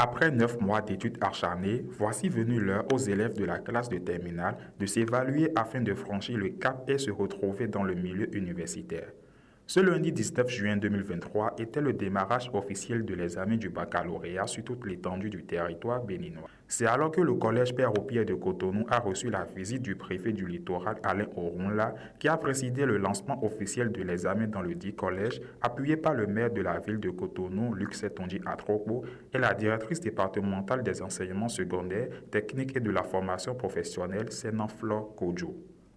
Après 9 mois d'études acharnées, voici venue l'heure aux élèves de la classe de terminale de s'évaluer afin de franchir le cap et se retrouver dans le milieu universitaire. Ce lundi 19 juin 2023 était le démarrage officiel de l'examen du baccalauréat sur toute l'étendue du territoire béninois. C'est alors que le collège Père au Pierre de Cotonou a reçu la visite du préfet du littoral Alain Orunla qui a présidé le lancement officiel de l'examen dans le dit collège, appuyé par le maire de la ville de Cotonou, Luc Setonji Atropo, et la directrice départementale des enseignements secondaires, techniques et de la formation professionnelle, Sénan-Flore Kodjo.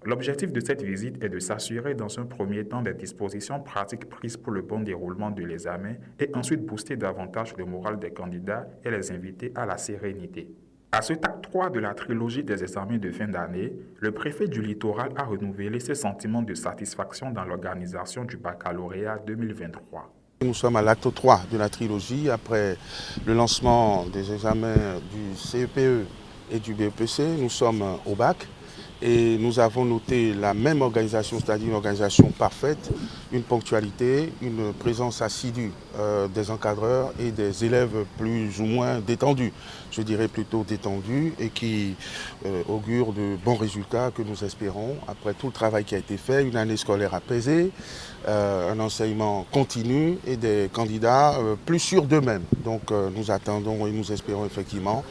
L'objectif de cette visite est de s'assurer dans un premier temps des dispositions pratiques prises pour le bon déroulement de l'examen et ensuite booster davantage le moral des candidats et les inviter à la sérénité. À cet acte 3 de la trilogie des examens de fin d'année, le préfet du littoral a renouvelé ses sentiments de satisfaction dans l'organisation du baccalauréat 2023. Nous sommes à l'acte 3 de la trilogie après le lancement des examens du CEPE et du BEPC. Nous sommes au bac. Et nous avons noté la même organisation, c'est-à-dire une organisation parfaite, une ponctualité, une présence assidue des encadreurs et des élèves plus ou moins détendus, je dirais plutôt détendus, et qui augure de bons résultats que nous espérons après tout le travail qui a été fait, une année scolaire apaisée, un enseignement continu et des candidats plus sûrs d'eux-mêmes. Donc nous attendons et nous espérons effectivement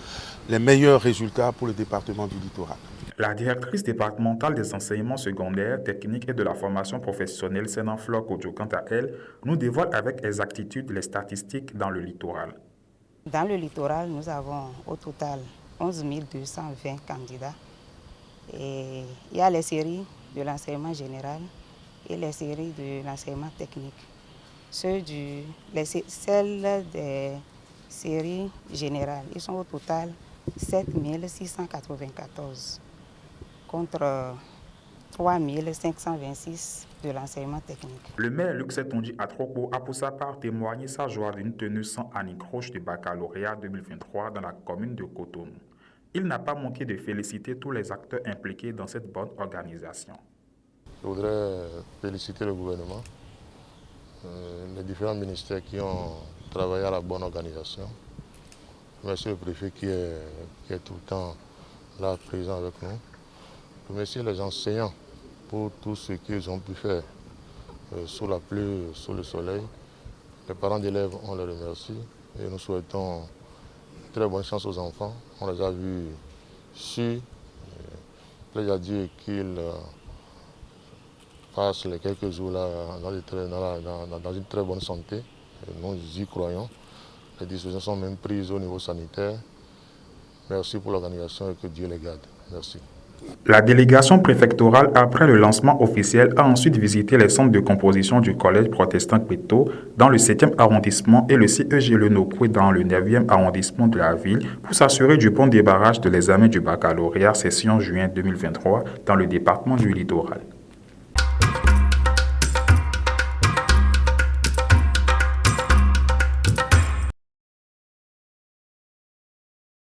les meilleurs résultats pour le département du littoral. La directrice départementale des enseignements secondaires, techniques et de la formation professionnelle, Sénan-Flore Kodjo, quant à elle, nous dévoile avec exactitude les statistiques dans le littoral. Dans le littoral, nous avons au total 11 220 candidats. Et il y a les séries de l'enseignement général et les séries de l'enseignement technique. Celles des séries générales, ils sont au total 7 694. Contre 3 526 de l'enseignement technique. Le maire Luc Setonji Atropo a pour sa part témoigné sa joie d'une tenue sans anicroche du baccalauréat 2023 dans la commune de Cotonou. Il n'a pas manqué de féliciter tous les acteurs impliqués dans cette bonne organisation. Je voudrais féliciter le gouvernement, les différents ministères qui ont travaillé à la bonne organisation. Merci le préfet qui est tout le temps là présent avec nous. Remercier les enseignants pour tout ce qu'ils ont pu faire sous la pluie, sous le soleil. Les parents d'élèves, on les remercie et nous souhaitons très bonne chance aux enfants. On les a vus sûrs. Plaise à Dieu qu'ils passent les quelques jours là dans une très bonne santé. Nous y croyons. Les dispositions sont même prises au niveau sanitaire. Merci pour l'organisation et que Dieu les garde. Merci. La délégation préfectorale, après le lancement officiel, a ensuite visité les centres de composition du collège protestant Kweto dans le 7e arrondissement et le CEG Lenokwe dans le 9e arrondissement de la ville pour s'assurer du bon débarrage de l'examen du baccalauréat session juin 2023 dans le département du littoral.